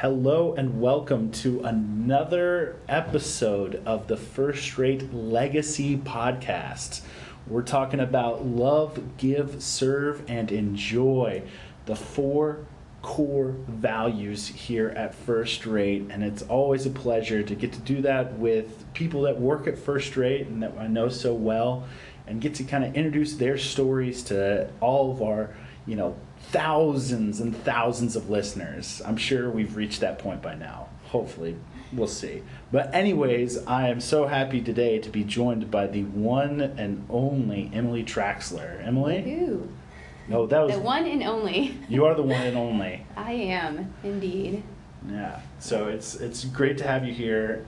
Hello and welcome to another episode of the First Rate Legacy Podcast. We're talking about love, give, serve, and enjoy, the four core values here at First Rate, and it's always a pleasure to get to do that with people that work at First Rate and that I know so well, and get to kind of introduce their stories to all of our, thousands and thousands of listeners. I'm sure we've reached that point by now. Hopefully. We'll see. But anyways, I am so happy today to be joined by the one and only Emily Traxler. Emily? Who? No, that was... The one and only. You are the one and only. I am, indeed. Yeah. So it's great to have you here.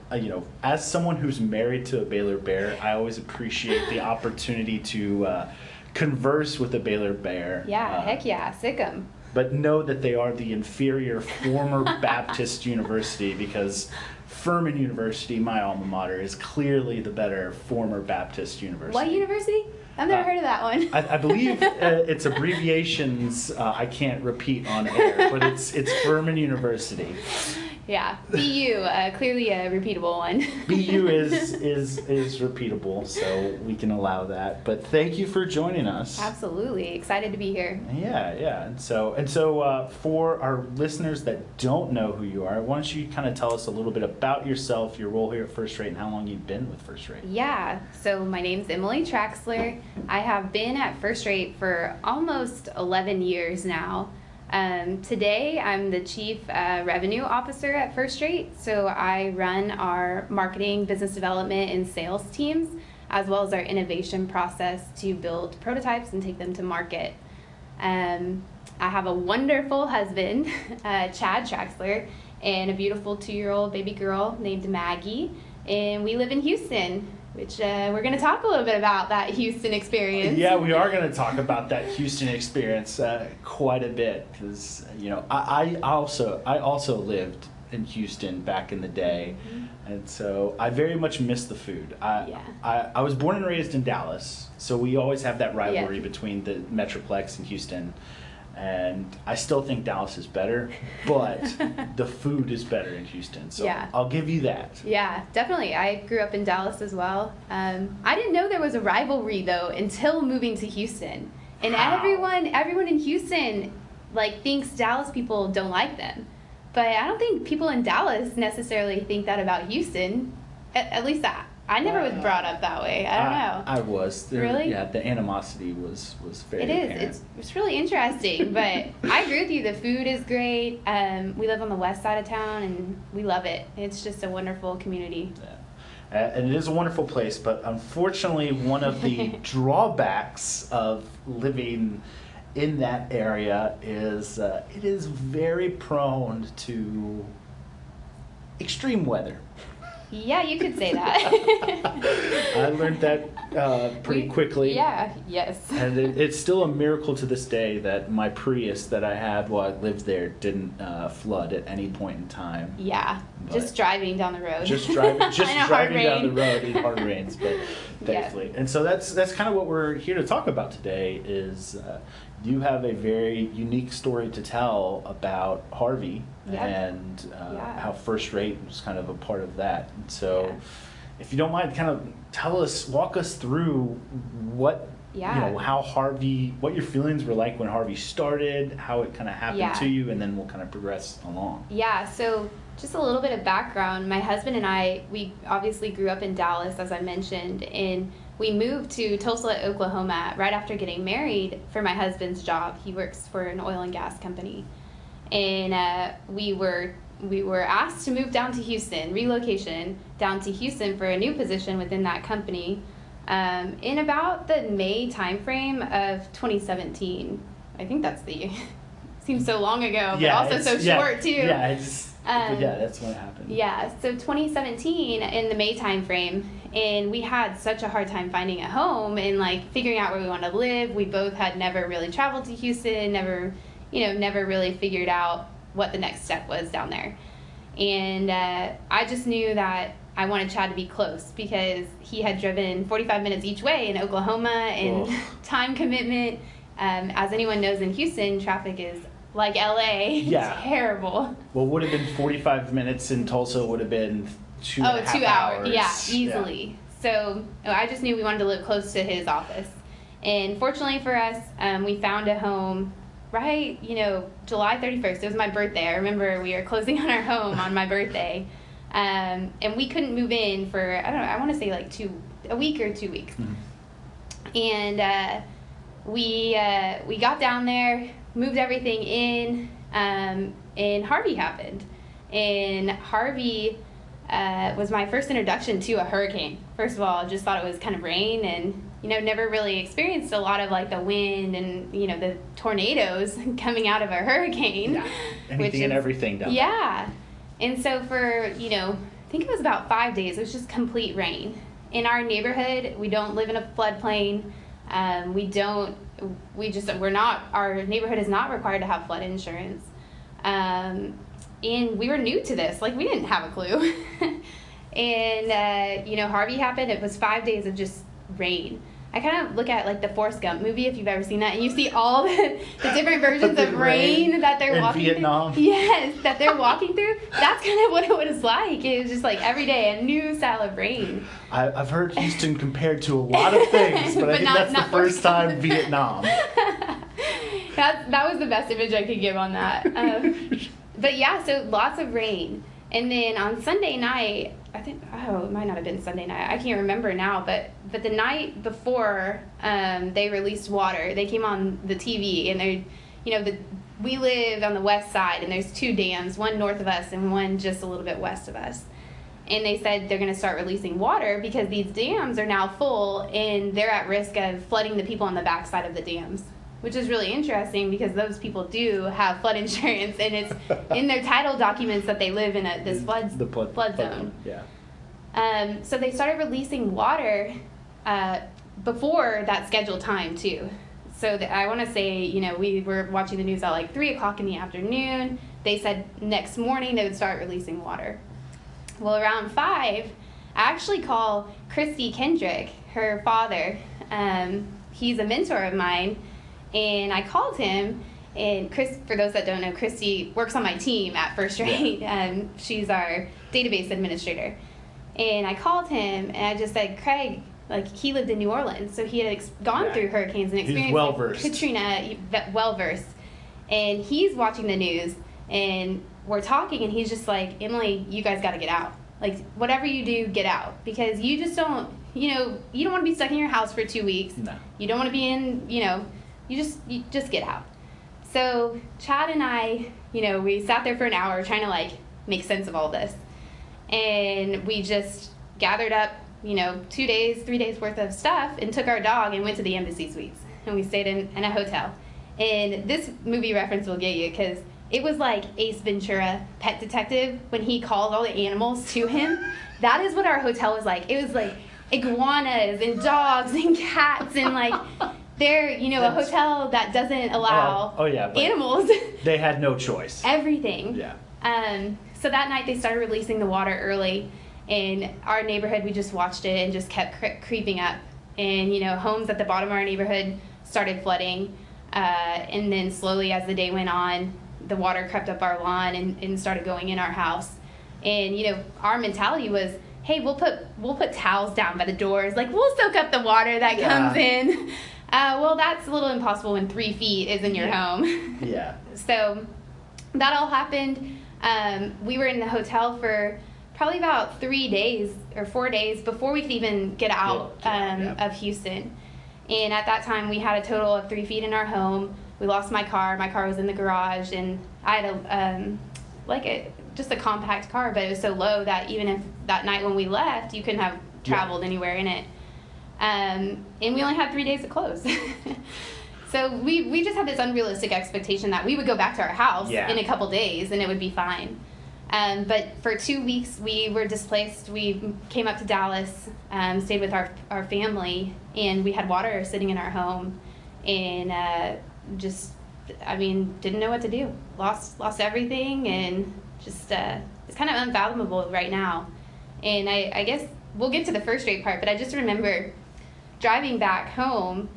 As someone who's married to a Baylor Bear, I always appreciate the opportunity to converse with a Baylor Bear. Yeah, heck yeah, sick 'em. But know that they are the inferior former Baptist university, because Furman University, my alma mater, is clearly the better former Baptist university. What university? I've never heard of that one. I believe it's abbreviations I can't repeat on air, but it's Furman University. Yeah, BU, clearly a repeatable one. BU is repeatable, so we can allow that. But thank you for joining us. Absolutely, excited to be here. Yeah. And so for our listeners that don't know who you are, why don't you kind of tell us a little bit about yourself, your role here at First Rate, and how long you've been with First Rate? Yeah, so my name's Emily Traxler. I have been at First Rate for almost 11 years now. Today, I'm the Chief Revenue Officer at First Rate, so I run our marketing, business development, and sales teams, as well as our innovation process to build prototypes and take them to market. I have a wonderful husband, Chad Traxler, and a beautiful 2-year-old baby girl named Maggie, and we live in Houston, which we're going to talk a little bit about that Houston experience. Yeah, we are going to talk about that Houston experience quite a bit, because I also lived in Houston back in the day, and so I very much miss the food. I was born and raised in Dallas, so we always have that rivalry between the Metroplex and Houston. And I still think Dallas is better, but the food is better in Houston. So I'll give you that. Yeah, definitely. I grew up in Dallas as well. I didn't know there was a rivalry, though, until moving to Houston. And everyone in Houston thinks Dallas people don't like them. But I don't think people in Dallas necessarily think that about Houston. At least I never was brought up that way. I don't know. I was. Really? Yeah, the animosity was very apparent. It's really interesting, but I agree with you. The food is great. We live on the west side of town, and we love it. It's just a wonderful community. Yeah. And it is a wonderful place, but unfortunately, one of the drawbacks of living in that area is it is very prone to extreme weather. Yeah, you could say that. I learned that pretty quickly. Yes. And it's still a miracle to this day that my Prius that I had while I lived there didn't flood at any point in time. Yeah, just driving down the road. Just driving down the road in hard rains, but thankfully. Yeah. And so that's kind of what we're here to talk about today is you have a very unique story to tell about Harvey. And how First Rate was kind of a part of that. And so if you don't mind, kind of walk us through what, what your feelings were like when Harvey started, how it kind of happened to you, and then we'll kind of progress along. Yeah, so just a little bit of background. My husband and I, we obviously grew up in Dallas, as I mentioned, and we moved to Tulsa, Oklahoma right after getting married for my husband's job. He works for an oil and gas company. And we were asked to move down to Houston, relocation down to Houston for a new position within that company in about the May timeframe of 2017. I think that's seems so long ago, but also so short too. Yeah, that's when it happened. Yeah, so 2017 in the May timeframe, and we had such a hard time finding a home and figuring out where we wanted to live. We both had never really traveled to Houston, never really figured out what the next step was down there. And I just knew that I wanted Chad to be close because he had driven 45 minutes each way in Oklahoma and time commitment. As anyone knows in Houston, traffic is like LA. Yeah. Terrible. What would have been 45 minutes in Tulsa would have been two and a half 2 hours. Yeah, easily. Yeah. So I just knew we wanted to live close to his office. And fortunately for us, we found a home right, July 31st. It was my birthday. I remember we were closing on our home on my birthday. And we couldn't move in for, I don't know, I want to say like a week or 2 weeks. Mm-hmm. And we got down there, moved everything in, and Harvey happened. And Harvey was my first introduction to a hurricane. First of all, I just thought it was kind of rain and, never really experienced a lot of like the wind and, the tornadoes coming out of a hurricane. Yeah. Anything and everything down there. Yeah. And so for, I think it was about 5 days, it was just complete rain. In our neighborhood, we don't live in a floodplain. Our neighborhood is not required to have flood insurance. And we were new to this, like we didn't have a clue. And, Harvey happened, it was 5 days of just rain. I kind of look at like the Forrest Gump movie, if you've ever seen that, and you see all the different versions of rain that they're walking Vietnam. through. Yes, that they're walking through. That's kind of what it was like. It was just like every day a new style of rain. I've heard Houston compared to a lot of things, but I think that's the first time Vietnam. That was the best image I could give on that. But yeah, so lots of rain. And then on Sunday night, it might not have been Sunday night. I can't remember now, but the night before they released water, they came on the TV, and we live on the west side, and there's 2 dams, one north of us and one just a little bit west of us. And they said they're going to start releasing water because these dams are now full, and they're at risk of flooding the people on the backside of the dams. Which is really interesting because those people do have flood insurance, and it's in their title documents that they live in this flood zone. Yeah. So they started releasing water before that scheduled time too. So I want to say, we were watching the news at like 3 o'clock in the afternoon. They said next morning they would start releasing water. Well, around 5, I actually call Christy Kendrick, her father. He's a mentor of mine. And I called him, and Chris, for those that don't know, Christy works on my team at First Rate. Yeah. She's our database administrator. And I called him, and I just said, Craig, like he lived in New Orleans, so he had gone through hurricanes and experienced well-versed. Katrina, well-versed. And he's watching the news, and we're talking, and he's just like, Emily, you guys got to get out. Like, whatever you do, get out. Because you just don't, you don't want to be stuck in your house for 2 weeks. No. You don't want to be in, you just get out. So Chad and I, we sat there for an hour trying to like make sense of all this. And we just gathered up, 2 days, 3 days worth of stuff and took our dog and went to the Embassy Suites. And we stayed in a hotel. And this movie reference will get you because it was like Ace Ventura, Pet Detective, when he called all the animals to him. That is what our hotel was like. It was like iguanas and dogs and cats and like... They're, a hotel that doesn't allow animals. They had no choice. Everything. Yeah. So that night they started releasing the water early. In our neighborhood, we just watched it and just kept creeping up. And, homes at the bottom of our neighborhood started flooding. And then slowly as the day went on, the water crept up our lawn and started going in our house. And, our mentality was, hey, we'll put towels down by the doors. Like, we'll soak up the water that comes in. Well, that's a little impossible when 3 feet is in your home. Yeah. So that all happened. We were in the hotel for probably about 3 days or 4 days before we could even get out of Houston. And at that time, we had a total of 3 feet in our home. We lost my car. My car was in the garage, and I had just a compact car, but it was so low that even if that night when we left, you couldn't have traveled anywhere in it. And we only had 3 days to close. So we just had this unrealistic expectation that we would go back to our house in a couple days and it would be fine. But for 2 weeks we were displaced. We came up to Dallas, stayed with our family, and we had water sitting in our home, and didn't know what to do. Lost everything, and just it's kind of unfathomable right now. And I guess we'll get to the first rate part, but I just remember driving back home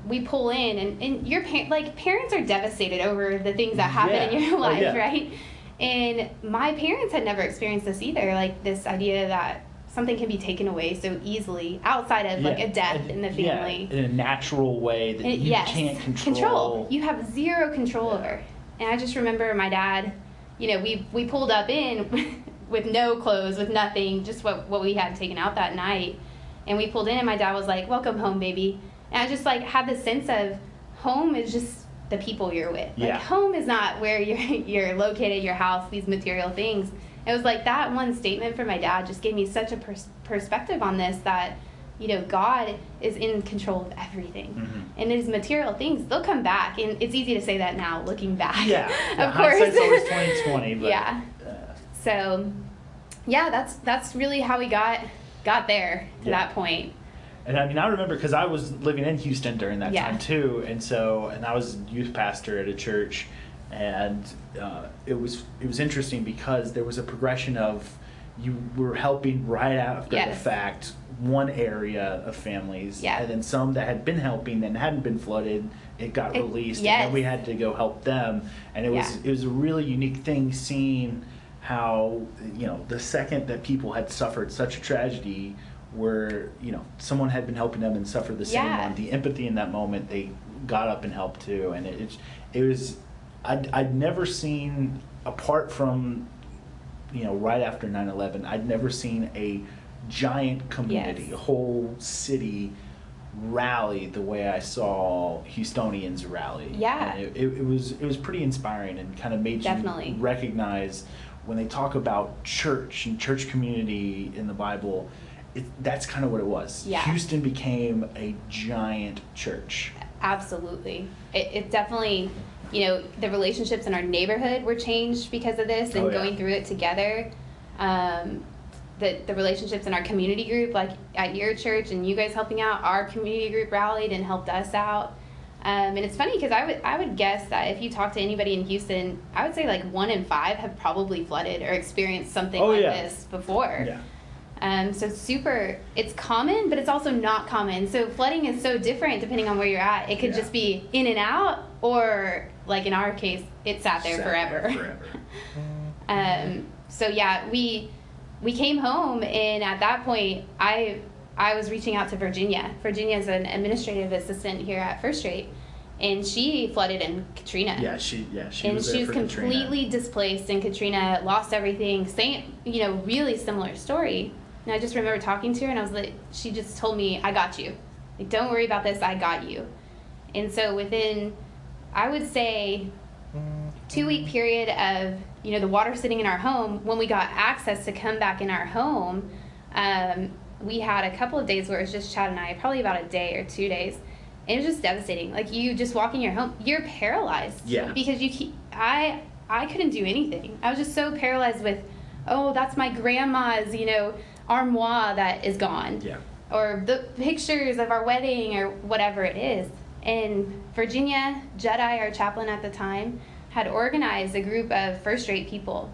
we pull in, and your parents are devastated over the things that happen in your life, right? And my parents had never experienced this either, like this idea that something can be taken away so easily outside of like a death in the family. In a natural way that you can't control. You have zero control over. And I just remember my dad, we pulled up in with no clothes, with nothing, just what we had taken out that night. And we pulled in, and my dad was like, "Welcome home, baby." And I just like had this sense of home is just the people you're with. Like home is not where you're located, your house, these material things. It was like that one statement from my dad just gave me such a perspective on this, that God is in control of everything. And these material things, they'll come back, and it's easy to say that now looking back. Of course. Hindsight's always 2020. But, So that's really how we got there to that point. And I mean, I remember because I was living in Houston during that time too, and I was youth pastor at a church, and it was interesting because there was a progression of you were helping right after the fact one area of families, and then some that had been helping and hadn't been flooded, it got released, and then we had to go help them, and it was a really unique thing seeing how the second that people had suffered such a tragedy, where someone had been helping them and suffered the same one, the empathy in that moment, they got up and helped too, and it was I'd never seen, apart from right after 9/11, I'd never seen a giant community, a whole city rally the way I saw Houstonians rally. And it was pretty inspiring, and kind of made you recognize when they talk about church and church community in the Bible, that's kind of what it was. Houston became a giant church. Absolutely. It definitely, the relationships in our neighborhood were changed because of this, and going through it together. The relationships in our community group, like at your church and you guys helping out, our community group rallied and helped us out. And it's funny because I would guess that if you talk to anybody in Houston, I would say like 1 in 5 have probably flooded or experienced something this before. So it's common, but it's also not common. So flooding is so different depending on where you're at. It could just be in and out, or like in our case, it sat there forever. We came home, and at that point, I was reaching out to Virginia. Virginia is an administrative assistant here at First Rate, and she flooded in Katrina. She and was she was completely displaced in Katrina, lost everything. Same, really similar story. And I just remember talking to her, and I was like, she just told me, "I got you. Like, don't worry about this. I got you." And so within, I would say, 2-week period of the water sitting in our home, when we got access to come back in our home, we had a couple of days where it was just Chad and I, probably about a day or 2 days. And it was just devastating. Like, you just walk in your home, you're paralyzed. Because I couldn't do anything. I was just so paralyzed with, that's my grandma's, armoire that is gone. Or the pictures of our wedding, or whatever it is. And Virginia Jedi, our chaplain at the time, had organized a group of First Rate people.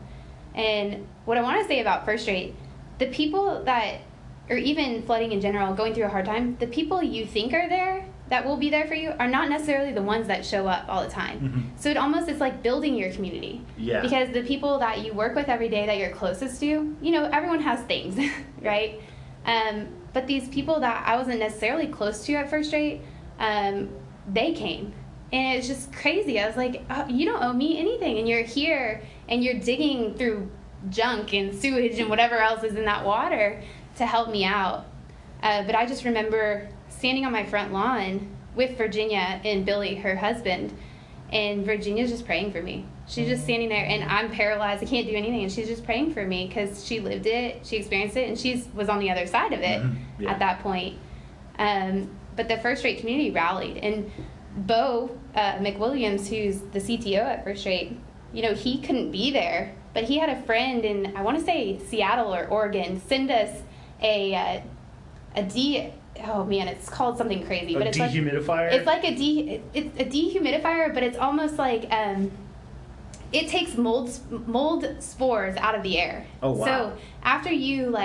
And what I want to say about First Rate, the people that, or even flooding in general, going through a hard time, the people you think are there, that will be there for you, are not necessarily the ones that show up all the time. So it's like building your community. Because the people that you work with every day that you're closest to, everyone has things, right? But these people that I wasn't necessarily close to at First Rate, they came. And it's just crazy. I was like, you don't owe me anything, and you're here, and you're digging through junk and sewage and whatever else is in that water to help me out. But I just remember standing on my front lawn with Virginia and Billy, her husband, and Virginia's just praying for me. She's just standing there, and I'm paralyzed. I can't do anything, and she's just praying for me because she lived it, she experienced it, and she was on the other side of it at that point. But the First Rate community rallied, and Bo McWilliams, who's the CTO at First Rate, he couldn't be there, but he had a friend in, I want to say Seattle or Oregon, send us it's called something crazy, but it's dehumidifier. It's like it's a dehumidifier, but it's almost like it takes mold spores out of the air. Oh, wow. So after you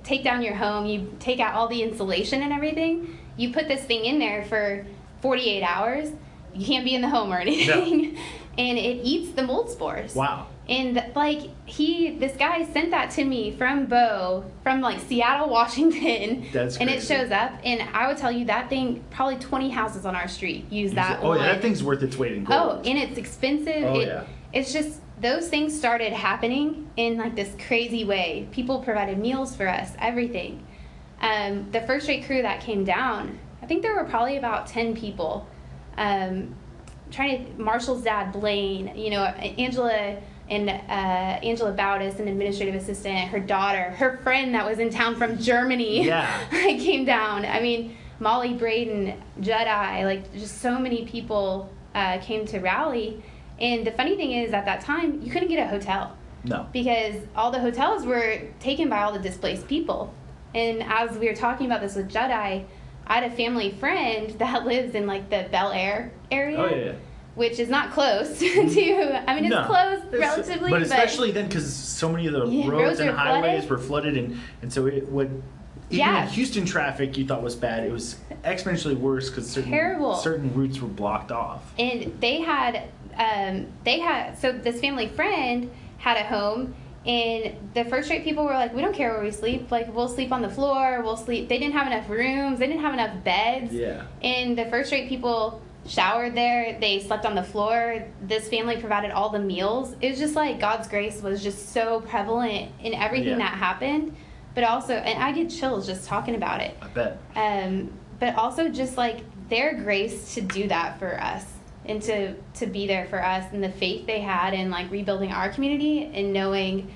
take down your home, you take out all the insulation and everything, you put this thing in there for 48 hours. You can't be in the home or anything. No. And it eats the mold spores. Wow. And this guy sent that to me from Seattle, Washington. That's crazy. And it shows up, and I would tell you that thing, probably 20 houses on our street use that one. Oh, yeah, that thing's worth its weight in gold. Oh, and it's expensive. Oh, It's just, those things started happening in this crazy way. People provided meals for us, everything. The first rate crew that came down, I think there were probably about 10 people. Marshall's dad, Blaine, Angela Bowdis, an administrative assistant, her daughter, her friend that was in town from Germany, came down. I mean, Molly Braden, Jedi, just so many people came to rally. And the funny thing is, at that time, you couldn't get a hotel. No. Because all the hotels were taken by all the displaced people. And as we were talking about this with Jedi, I had a family friend that lives in the Bel Air area. Oh, yeah. Which is not close to, it's close relatively. But especially then, because so many of the roads and highways were flooded, and so it would, even in Houston traffic you thought was bad, it was exponentially worse because certain routes were blocked off. And they had, so this family friend had a home, and the first rate people were like, we don't care where we sleep, we'll sleep on the floor, they didn't have enough rooms, they didn't have enough beds. Yeah. And the first rate people showered there, they slept on the floor, this family provided all the meals. It was just God's grace was just so prevalent in everything that happened. But also, and I get chills just talking about it. I bet. But also just their grace to do that for us, and to be there for us, and the faith they had in rebuilding our community, and knowing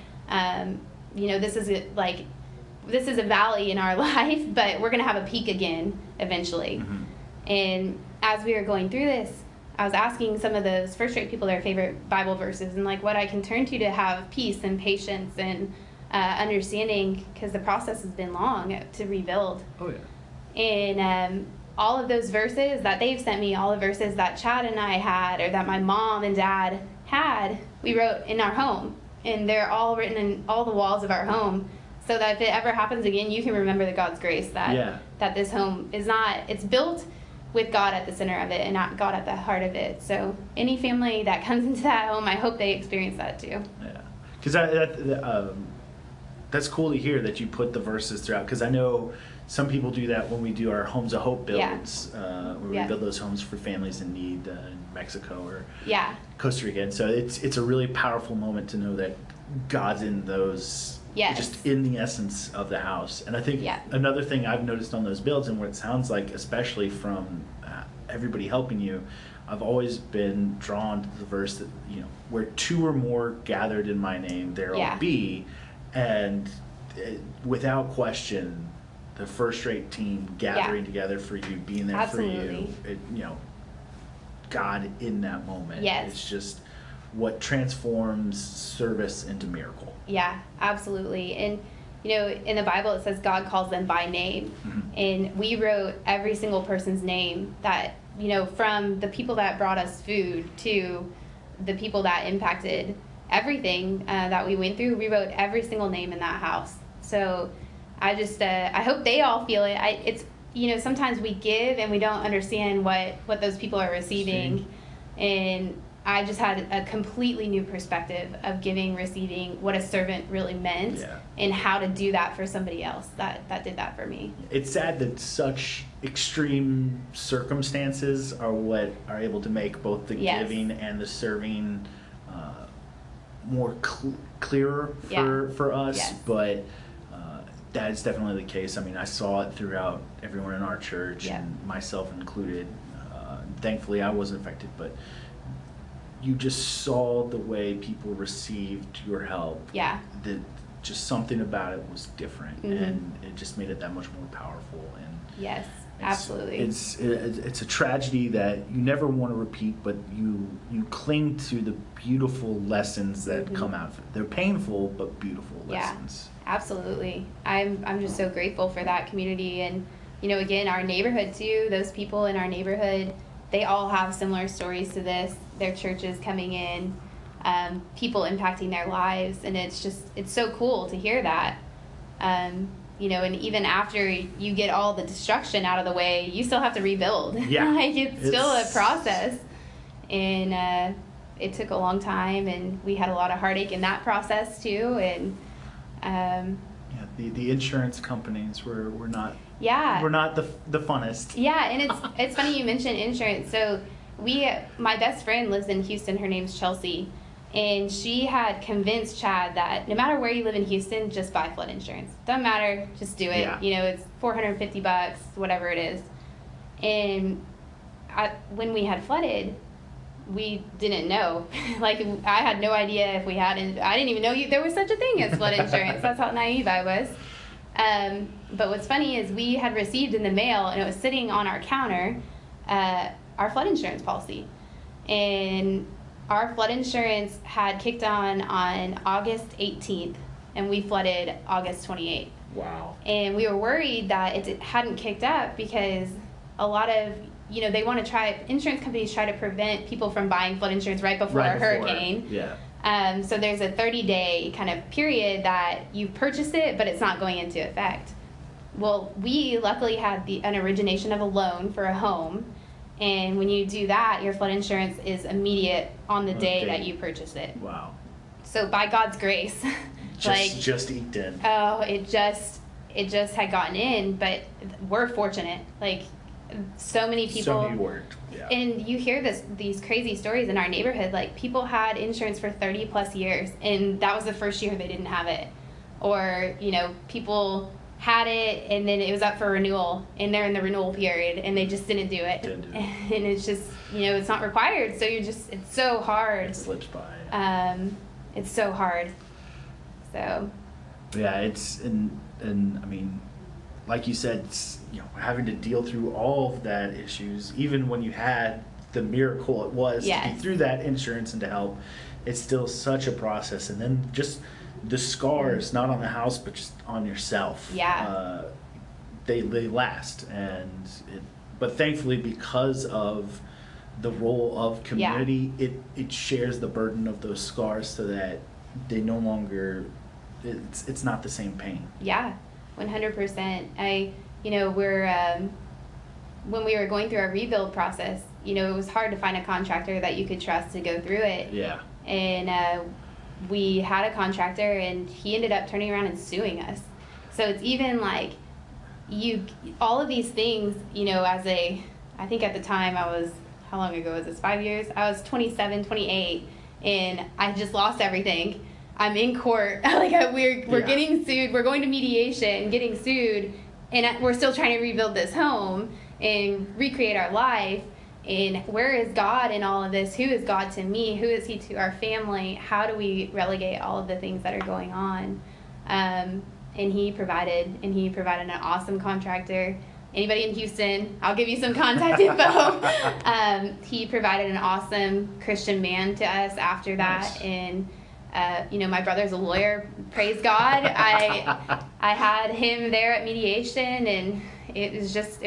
this is a valley in our life, but we're gonna have a peak again eventually. Mm-hmm. And as we were going through this, I was asking some of those first rate people their favorite Bible verses, and what I can turn to have peace and patience and understanding, because the process has been long to rebuild. Oh, yeah. And all of those verses that they've sent me, all the verses that Chad and I had, or that my mom and dad had, we wrote in our home. And they're all written in all the walls of our home, so that if it ever happens again, you can remember the God's grace that this home is it's built with God at the center of it and not God at the heart of it. So any family that comes into that home, I hope they experience that too. Yeah, because that's cool to hear that you put the verses throughout, because I know some people do that when we do our Homes of Hope builds, where we build those homes for families in need in Mexico or Costa Rica. And so it's a really powerful moment to know that God's in those, just in the essence of the house. And I think another thing I've noticed on those builds, and what it sounds like, especially from everybody helping you, I've always been drawn to the verse that, where two or more gathered in my name, there I'll be. And without question, the first rate team gathering together for you, being there for you, God in that moment. Yes. It's just what transforms service into miracle. Yeah, absolutely. And, in the Bible it says God calls them by name. Mm-hmm. And we wrote every single person's name that, from the people that brought us food to the people that impacted everything that we went through. We wrote every single name in that house. So I just, I hope they all feel it. It's, sometimes we give and we don't understand what those people are receiving. And I just had a completely new perspective of giving, receiving, what a servant really meant, and how to do that for somebody else that did that for me. It's sad that such extreme circumstances are what are able to make both the giving and the serving more clearer for us, but that is definitely the case. I mean, I saw it throughout everyone in our church, and myself included. Thankfully, I wasn't affected, but you just saw the way people received your help. Yeah. That just something about it was different, and it just made it that much more powerful. And yes, absolutely. It's a tragedy that you never want to repeat, but you cling to the beautiful lessons that come out of it. They're painful but beautiful lessons. Yeah, absolutely. I'm just so grateful for that community, and again, our neighborhood too. Those people in our neighborhood, they all have similar stories to this. Their churches coming in, people impacting their lives, and it's so cool to hear that. You know, and even after you get all the destruction out of the way, you still have to rebuild. Yeah. Like it's still a process, and it took a long time, and we had a lot of heartache in that process too, and the insurance companies were not yeah, were not the funnest. yeah. And it's funny you mentioned insurance. So my best friend lives in Houston. Her name's Chelsea. And she had convinced Chad that no matter where you live in Houston, just buy flood insurance. Doesn't matter, just do it. Yeah. You know, it's $450, whatever it is. And when we had flooded, we didn't know. Like, I had no idea if we had, and I didn't even know there was such a thing as flood insurance. That's how naive I was. But what's funny is we had received in the mail, and it was sitting on our counter, our flood insurance policy. And our flood insurance had kicked on August 18th, and we flooded August 28th. Wow. And we were worried that it hadn't kicked up because a lot of, you know, insurance companies try to prevent people from buying flood insurance right before a hurricane. Yeah. So there's a 30-day kind of period that you purchase it, but it's not going into effect. Well, we luckily had an origination of a loan for a home. And when you do that, your flood insurance is immediate on the day that you purchase it. Wow. So by God's grace, just eked in. Oh, it just had gotten in, but we're fortunate. Like, so many people. So many worked. Yeah. And you hear these crazy stories in our neighborhood. Like, people had insurance for 30 plus years, and that was the first year they didn't have it. Or, you know, people had it, and then it was up for renewal, and they're in the renewal period, and they just didn't do it. And it's just, you know, it's not required, so it's so hard. It slips by. It's so hard. So. Yeah, and I mean, like you said, it's, you know, having to deal through all of that issues, even when you had the miracle it was to be through that insurance and to help, it's still such a process. And then just the scars, not on the house, but just on yourself. Yeah. They last, but thankfully, because of the role of community, it shares the burden of those scars so that they no longer, it's not the same pain. Yeah, 100%. When we were going through our rebuild process, you know, it was hard to find a contractor that you could trust to go through it. Yeah. And we had a contractor, and he ended up turning around and suing us. So it's even like all of these things, you know, I think at the time how long ago was this, 5 years? I was 27, 28, and I just lost everything. I'm in court, we're getting sued, we're going to mediation, getting sued, and we're still trying to rebuild this home and recreate our life. And where is God in all of this? Who is God to me? Who is He to our family? How do we relegate all of the things that are going on? And He provided an awesome contractor. Anybody in Houston, I'll give you some contact info. He provided an awesome Christian man to us after that. Nice. And you know, my brother's a lawyer. Praise God. I had him there at mediation, and it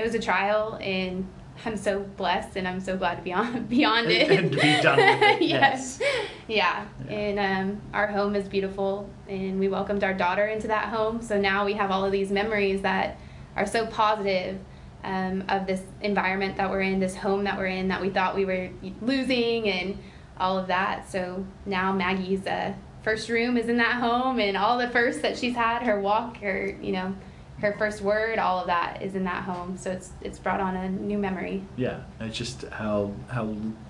was a trial, and I'm so blessed, and I'm so glad to be beyond it. And to be done with it. Yes. Yeah. And our home is beautiful, and we welcomed our daughter into that home. So now we have all of these memories that are so positive of this environment that we're in, this home that we're in, that we thought we were losing, and all of that. So now Maggie's first room is in that home, and all the firsts that she's had, her walk, her first word, all of that is in that home. So it's brought on a new memory. Yeah, it's just how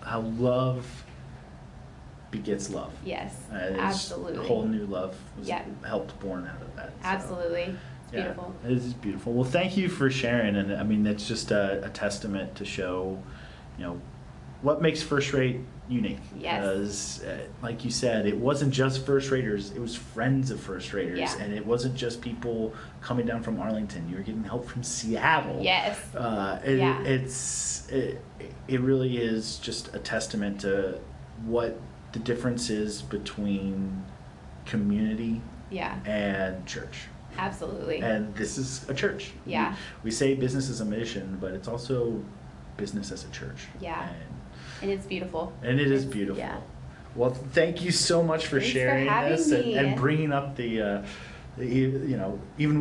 love begets love. Yes, absolutely. A whole new love was helped born out of that. So. Absolutely. It's beautiful. It is beautiful. Well, thank you for sharing, and I mean, that's just a testament to show, you know, what makes First Rate unique. Yes. Because, like you said, it wasn't just first raters, it was friends of first raters. And it wasn't just people coming down from Arlington. You were getting help from Seattle. Yes. It really is just a testament to what the difference is between community and church. Absolutely. And this is a church. Yeah. We say business is a mission, but it's also business as a church. Yeah. And it's beautiful. And it is beautiful. Yeah. Well, thank you so much for Thanks for sharing having this me. and bringing up even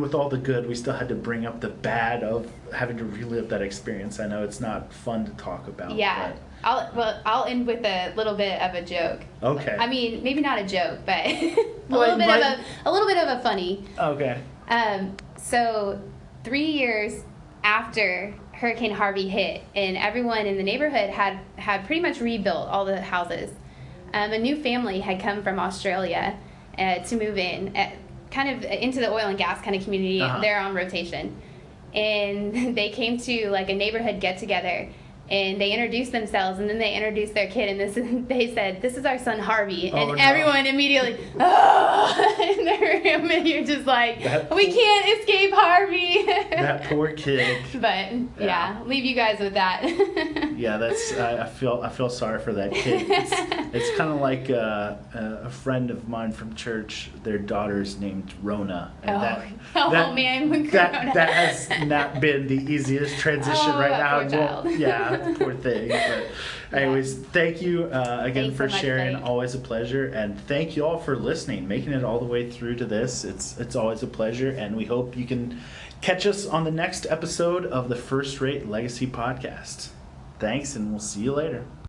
with all the good, we still had to bring up the bad of having to relive that experience. I know it's not fun to talk about. Yeah. I'll end with a little bit of a joke. Okay. I mean, maybe not a joke, but a Well, little bit of a funny. Okay. So 3 years after Hurricane Harvey hit, and everyone in the neighborhood had pretty much rebuilt all the houses. A new family had come from Australia to move in, kind of into the oil and gas kind of community. Uh-huh. They're on rotation, and they came to like a neighborhood get together. And they introduced themselves, and then they introduced their kid, and they said, "This is our son Harvey," and no. everyone immediately, "Oh!" in the room, and you're just like, "We can't escape Harvey." That poor kid. But yeah, leave you guys with that. Yeah, that's I feel sorry for that kid. It's kind of like a friend of mine from church. Their daughter's named Rona, and man, that has not been the easiest transition right now. Poor child. Yeah. Poor thing. But anyways, thank you again for sharing. Blake. Always a pleasure, and thank you all for listening, making it all the way through to this. It's always a pleasure, and we hope you can catch us on the next episode of the First Rate Legacy Podcast. Thanks, and we'll see you later.